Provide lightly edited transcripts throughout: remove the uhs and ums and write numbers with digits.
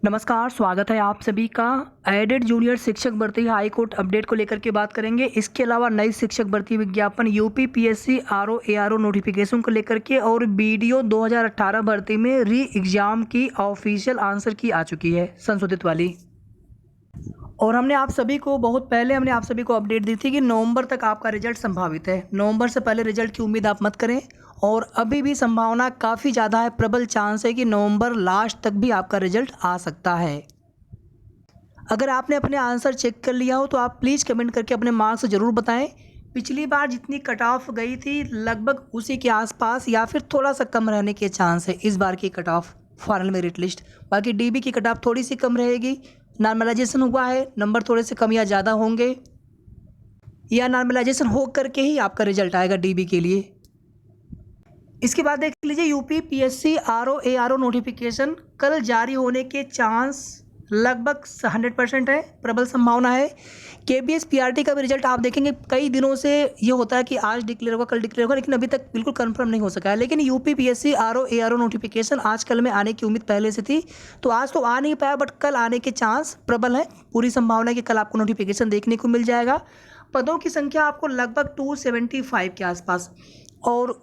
नमस्कार, स्वागत है आप सभी का। एडेड जूनियर शिक्षक भर्ती हाई कोर्ट अपडेट को लेकर के बात करेंगे। इसके अलावा नई शिक्षक भर्ती विज्ञापन, UP PSC RO ARO notification को लेकर के और बीडीओ 2018 भर्ती में री एग्ज़ाम की ऑफिशियल आंसर की आ चुकी है, संशोधित वाली। और हमने आप सभी को बहुत पहले अपडेट दी थी कि नवंबर तक आपका रिजल्ट संभावित है। नवंबर से पहले रिजल्ट की उम्मीद आप मत करें, और अभी भी संभावना काफ़ी ज़्यादा है, प्रबल चांस है कि नवंबर लास्ट तक भी आपका रिजल्ट आ सकता है। अगर आपने अपने आंसर चेक कर लिया हो तो आप प्लीज़ कमेंट करके अपने मार्क्स ज़रूर बताएं। पिछली बार जितनी कट ऑफ गई थी लगभग उसी के आसपास या फिर थोड़ा सा कम रहने के चांस है इस बार की cut off final merit list. बाकी डीबी की कट ऑफ थोड़ी सी कम रहेगी। नॉर्मलाइजेशन हुआ है, नंबर थोड़े से कम या ज़्यादा होंगे, या नॉर्मलाइजेशन हो करके ही आपका रिजल्ट आएगा डीबी के लिए। इसके बाद देख लीजिए, UP PSC RO ARO notification कल जारी होने के चांस लगभग 100% है, प्रबल संभावना है। केबीएस पीआरटी का भी रिजल्ट आप देखेंगे, कई दिनों से ये होता है कि आज डिक्लेयर होगा, कल डिक्लेयर होगा, लेकिन अभी तक बिल्कुल कंफर्म नहीं हो सका है। लेकिन UP PSC RO ARO notification आज कल में आने की उम्मीद पहले से थी, तो आज तो आ नहीं पाया, बट कल आने के चांस प्रबल है। पूरी संभावना है कि कल आपको नोटिफिकेशन देखने को मिल जाएगा। पदों की संख्या आपको लगभग 275 के आसपास, और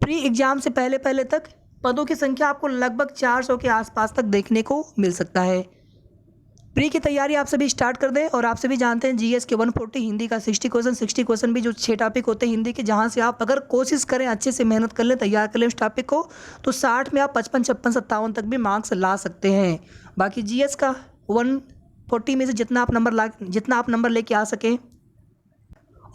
प्री एग्जाम से पहले तक पदों की संख्या आपको लगभग 400 के आसपास तक देखने को मिल सकता है। प्री की तैयारी आप सभी स्टार्ट कर दें। और आप सभी जानते हैं जीएस के 140, हिंदी का 60 क्वेश्चन भी, जो 6 टॉपिक होते हैं हिंदी के, जहां से आप अगर कोशिश करें, अच्छे से मेहनत कर लें, तैयार कर लें उस टॉपिक को, तो 60 में आप 55, 56, 57 तक भी मार्क्स ला सकते हैं। बाकी जीएस का 140 में से जितना आप नंबर लेके आ सकें,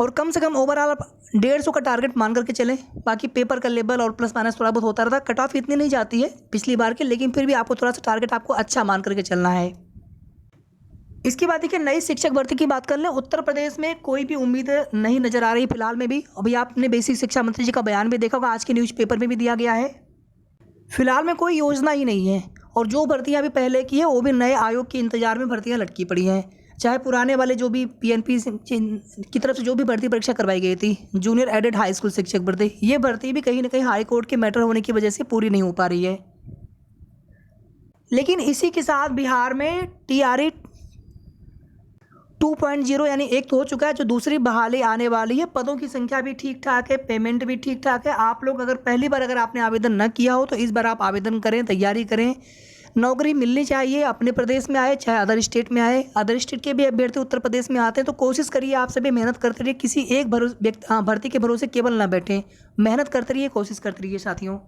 और कम से कम ओवरऑल आप 150 का टारगेट मान करके चलें। बाकी पेपर का लेवल और प्लस माइनस थोड़ा बहुत होता रहता है, कट ऑफ इतनी नहीं जाती है पिछली बार की, लेकिन फिर भी आपको थोड़ा सा टारगेट आपको अच्छा मान करके चलना है। इसके बाद देखिए, नई शिक्षक भर्ती की बात कर लें। उत्तर प्रदेश में कोई भी उम्मीद नहीं नजर आ रही फिलहाल में भी। अभी आपने बेसिक शिक्षा मंत्री जी का बयान भी देखा होगा, आज के न्यूज़पेपर में भी दिया गया है। फिलहाल में कोई योजना ही नहीं है, और जो भर्तियां अभी पहले की है वो भी नए आयोग के इंतजार में भर्तियां लटकी पड़ी हैं। चाहे पुराने वाले जो भी पीएनपी की तरफ से जो भी भर्ती परीक्षा करवाई गई थी, जूनियर एडेड हाई स्कूल शिक्षक भर्ती, ये भर्ती भी कहीं ना कहीं हाई कोर्ट के मैटर होने की वजह से पूरी नहीं हो पा रही है। लेकिन इसी के साथ बिहार में टीआरई 2.0 यानी एक तो हो चुका है, जो दूसरी बहाली आने वाली है। पदों की संख्या भी ठीक ठाक है, पेमेंट भी ठीक ठाक है। आप लोग अगर पहली बार अगर आपने आवेदन न किया हो तो इस बार आप आवेदन करें, तैयारी करें। नौकरी मिलनी चाहिए, अपने प्रदेश में आए चाहे अदर स्टेट में आए। अदर स्टेट के भी अभ्यर्थी उत्तर प्रदेश में आते हैं, तो कोशिश करिए आप सभी मेहनत करते रहिए, किसी एक भर्ती के भरोसे केवल ना बैठें, मेहनत करते रहिए, कोशिश करते रहिए साथियों।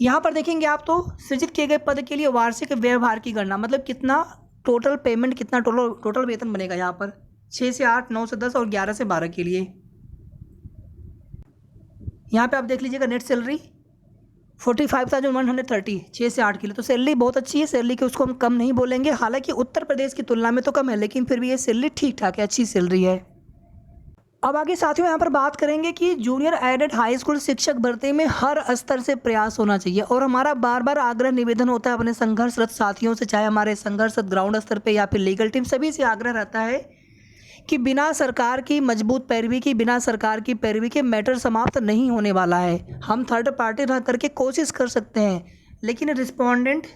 यहाँ पर देखेंगे आप तो सृजित किए गए पद के लिए वार्षिक व्यवहार की गणना, मतलब कितना टोटल पेमेंट, कितना टोटल वेतन बनेगा यहाँ पर 6 से 8, 9 से 10 और 11 से 12 के लिए। यहाँ पे आप देख लीजिएगा, नेट सैलरी 45,130, 6 से 8 के लिए, तो सैलरी बहुत अच्छी है। सैलरी के उसको हम कम नहीं बोलेंगे, हालांकि उत्तर प्रदेश की तुलना में तो कम है, लेकिन फिर भी ये सैलरी ठीक ठाक है, अच्छी सैलरी है। अब आगे साथियों यहाँ पर बात करेंगे कि जूनियर एडेड हाई स्कूल शिक्षक भर्ती में हर स्तर से प्रयास होना चाहिए, और हमारा बार बार आग्रह निवेदन होता है अपने संघर्षरत साथियों से, चाहे हमारे संघर्षरत ग्राउंड स्तर पे या फिर लीगल टीम, सभी से आग्रह रहता है कि बिना सरकार की मजबूत पैरवी की, बिना सरकार की पैरवी के मैटर समाप्त नहीं होने वाला है। हम थर्ड पार्टी रह करके कोशिश कर सकते हैं, लेकिन रिस्पोंडेंट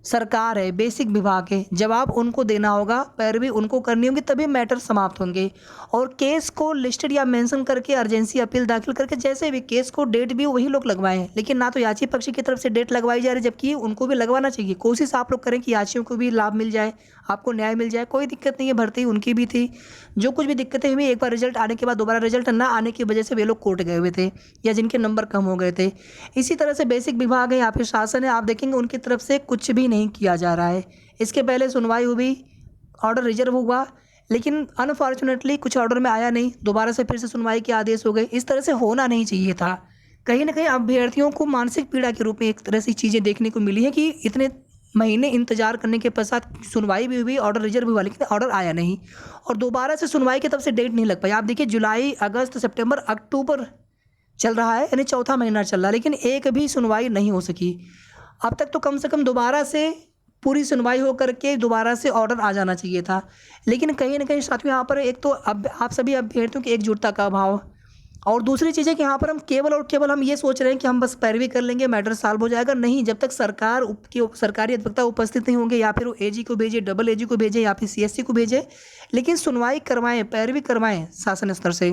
सरकार है, बेसिक विभाग है, जवाब उनको देना होगा, पैरवी उनको करनी होगी, तभी मैटर समाप्त होंगे। और केस को लिस्टेड या मेंशन करके अर्जेंसी अपील दाखिल करके, जैसे भी केस को डेट भी वही लोग लगवाए हैं, लेकिन ना तो याची पक्ष की तरफ से डेट लगवाई जा रही, जबकि उनको भी लगवाना चाहिए। कोशिश आप लोग करें कि याचियों को भी लाभ मिल जाए, आपको न्याय मिल जाए। कोई दिक्कत नहीं है, भर्ती उनकी भी थी, जो कुछ भी दिक्कतें हुई एक बार रिजल्ट आने के बाद दोबारा रिजल्ट ना आने की वजह से वे लोग कोर्ट गए हुए थे, या जिनके नंबर कम हो गए थे। इसी तरह से बेसिक विभाग है या फिर शासन है, आप देखेंगे उनकी तरफ से कुछ भी नहीं किया जा रहा है। इसके पहले सुनवाई हुई, ऑर्डर रिजर्व हुआ, लेकिन अनफॉर्चुनेटली कुछ ऑर्डर में आया नहीं, दोबारा से फिर से सुनवाई के आदेश हो गए। इस तरह से होना नहीं चाहिए था। कहीं ना कहीं अभ्यर्थियों को मानसिक पीड़ा के रूप में एक तरह से चीज़ें देखने को मिली है कि इतने महीने इंतजार करने के पश्चात सुनवाई भी हुई, ऑर्डर रिजर्व हुआ, लेकिन ऑर्डर आया नहीं, और दोबारा से सुनवाई की तब से डेट नहीं लग पाई। आप देखिए, जुलाई, अगस्त, सितंबर, अक्टूबर चल रहा है, यानी चौथा महीना चल रहा है, लेकिन एक भी सुनवाई नहीं हो सकी अब तक। तो कम से कम दोबारा से पूरी सुनवाई हो करके दोबारा से ऑर्डर आ जाना चाहिए था। लेकिन कहीं ना कहीं साथियों यहाँ पर एक तो अब आप सभी अभ्यर्थियों की एकजुटता का अभाव, और दूसरी चीज़ है कि यहाँ पर हम केवल और केवल हम ये सोच रहे हैं कि हम बस पैरवी कर लेंगे, मैटर सॉल्व हो जाएगा। नहीं, जब तक सरकारी अधिवक्ता उपस्थित नहीं होंगे, या फिर वो एजी को भेजे, डबल एजी को भेजे, या फिर सीएससी को भेजे, लेकिन सुनवाई करवाएं, पैरवी करवाएं शासन स्तर से।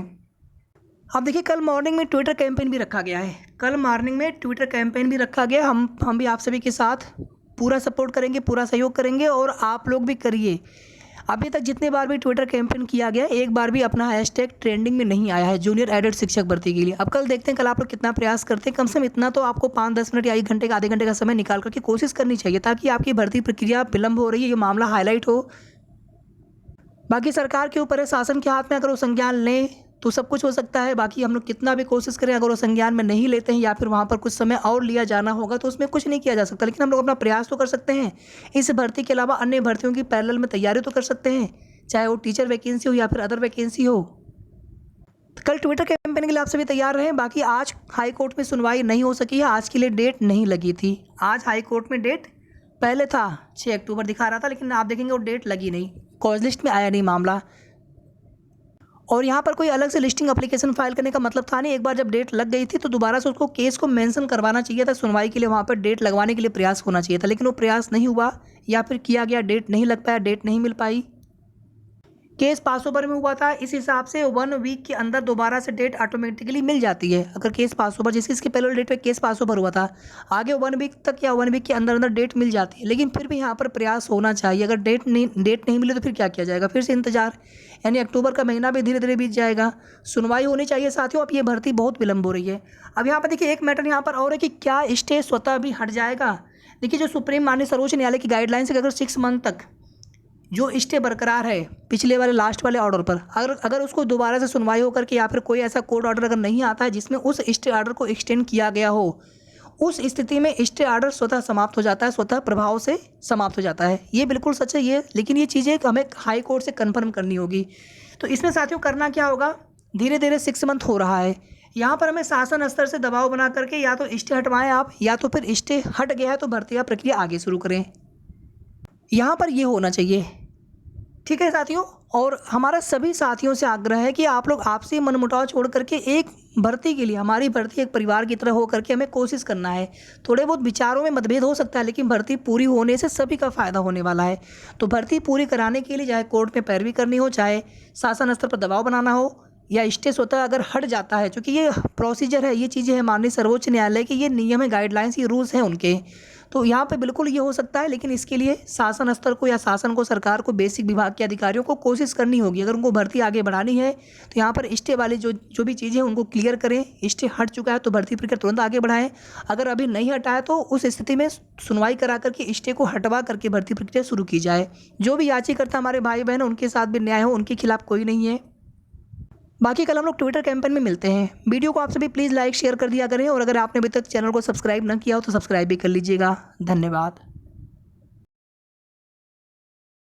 अब देखिए, कल मॉर्निंग में ट्विटर कैंपेन भी रखा गया है। कल मॉर्निंग में ट्विटर कैंपेन भी रखा गया। हम भी आप सभी के साथ पूरा सपोर्ट करेंगे, पूरा सहयोग करेंगे, और आप लोग भी करिए। अभी तक जितने बार भी ट्विटर कैंपेन किया गया, एक बार भी अपना हैशटैग ट्रेंडिंग में नहीं आया है जूनियर एडेड शिक्षक भर्ती के लिए। अब कल देखते हैं कल आप लोग कितना प्रयास करते हैं। कम से कम इतना तो आपको 5-10 मिनट या 1 घंटे का, आधे घंटे का समय निकाल करके कोशिश करनी चाहिए, ताकि आपकी भर्ती प्रक्रिया विलंब हो रही है ये मामला हाईलाइट हो। बाकी सरकार के ऊपर है, शासन के हाथ में, अगर वो संज्ञान लें तो सब कुछ हो सकता है। बाकी हम लोग कितना भी कोशिश करें, अगर वो संज्ञान में नहीं लेते हैं या फिर वहाँ पर कुछ समय और लिया जाना होगा, तो उसमें कुछ नहीं किया जा सकता। लेकिन हम लोग अपना प्रयास तो कर सकते हैं। इस भर्ती के अलावा अन्य भर्तियों की पैरेलल में तैयारी तो कर सकते हैं, चाहे वो टीचर वैकेंसी हो या फिर अदर वैकेंसी हो। कल ट्विटर कैंपेन के लिए आप सभी तैयार रहें। बाकी आज हाई कोर्ट में सुनवाई नहीं हो सकी है, आज के लिए डेट नहीं लगी थी। आज हाई कोर्ट में डेट पहले था 6 अक्टूबर दिखा रहा था, लेकिन आप देखेंगे वो डेट लगी नहीं, कॉज लिस्ट में आया नहीं मामला। और यहाँ पर कोई अलग से लिस्टिंग एप्लीकेशन फाइल करने का मतलब था नहीं। एक बार जब डेट लग गई थी तो दोबारा से उसको केस को मेंशन करवाना चाहिए था, सुनवाई के लिए वहाँ पर डेट लगवाने के लिए प्रयास होना चाहिए था, लेकिन वो प्रयास नहीं हुआ, या फिर किया गया, डेट नहीं लग पाया, डेट नहीं मिल पाई। केस पास ओवर में हुआ था, इस हिसाब से 1 वीक के अंदर दोबारा से डेट ऑटोमेटिकली मिल जाती है। अगर केस पास ओवर, जैसे इसके पहले डेट पे केस पास ओवर हुआ था, आगे 1 वीक तक या 1 वीक के अंदर अंदर डेट मिल जाती है। लेकिन फिर भी यहाँ पर प्रयास होना चाहिए। अगर डेट नहीं मिले तो फिर क्या किया जाएगा, फिर से इंतजार, यानी अक्टूबर का महीना भी धीरे धीरे बीत जाएगा। सुनवाई होनी चाहिए साथियों। अब ये भर्ती बहुत विलंब हो रही है। अब यहाँ पर देखिए, एक मैटर यहाँ पर और है कि क्या स्टे स्वतः भी हट जाएगा। देखिए, जो सुप्रीम माननीय सर्वोच्च न्यायालय की गाइडलाइंस है कि अगर 6 मंथ तक जो स्टे बरकरार है पिछले वाले लास्ट वाले ऑर्डर पर, अगर उसको दोबारा से सुनवाई होकर के या फिर कोई ऐसा कोर्ट ऑर्डर अगर नहीं आता है जिसमें उस स्टे ऑर्डर को एक्सटेंड किया गया हो, उस स्थिति में स्टे ऑर्डर स्वतः समाप्त हो जाता है, स्वतः प्रभाव से समाप्त हो जाता है। ये बिल्कुल सच है ये, लेकिन ये चीज़ें हमें हाई कोर्ट से कन्फर्म करनी होगी। तो इसमें साथियों करना क्या होगा, धीरे धीरे 6 मंथ हो रहा है, यहाँ पर हमें शासन स्तर से दबाव बना करके या तो स्टे हटवाएं आप, या तो फिर स्टे हट गया है तो भर्ती का प्रक्रिया आगे शुरू करें। यहाँ पर ये होना चाहिए, ठीक है साथियों। और हमारा सभी साथियों से आग्रह है कि आप लोग आपसी मनमुटाव छोड़ करके एक भर्ती के लिए, हमारी भर्ती एक परिवार की तरह हो करके हमें कोशिश करना है। थोड़े बहुत विचारों में मतभेद हो सकता है, लेकिन भर्ती पूरी होने से सभी का फ़ायदा होने वाला है। तो भर्ती पूरी कराने के लिए चाहे कोर्ट में पैरवी करनी हो, चाहे शासन स्तर पर दबाव बनाना हो, या स्टे स्वतः अगर हट जाता है, क्योंकि ये प्रोसीजर है, ये चीज़ें हैं माननीय सर्वोच्च न्यायालय के, ये नियम है, गाइडलाइंस, ये रूल्स हैं उनके। तो यहाँ पे बिल्कुल ये हो सकता है, लेकिन इसके लिए शासन स्तर को या शासन को, सरकार को, बेसिक विभाग के अधिकारियों को कोशिश करनी होगी। अगर उनको भर्ती आगे बढ़ानी है तो यहाँ पर स्टे वाली जो भी चीज़ें हैं उनको क्लियर करें। स्टे हट चुका है तो भर्ती प्रक्रिया तुरंत आगे बढ़ाएं। अगर अभी नहीं हटा है तो उस स्थिति में सुनवाई करा करके स्टे को हटवा करके भर्ती प्रक्रिया शुरू की जाए। जो भी याचिकाकर्ता हमारे भाई बहन, उनके साथ भी न्याय हो, उनके खिलाफ कोई नहीं है। बाकी कल हम लोग ट्विटर कैंपेन में मिलते हैं। वीडियो को आप सभी प्लीज़ लाइक शेयर कर दिया करें, और अगर आपने अभी तक चैनल को सब्सक्राइब न किया हो तो सब्सक्राइब भी कर लीजिएगा। धन्यवाद।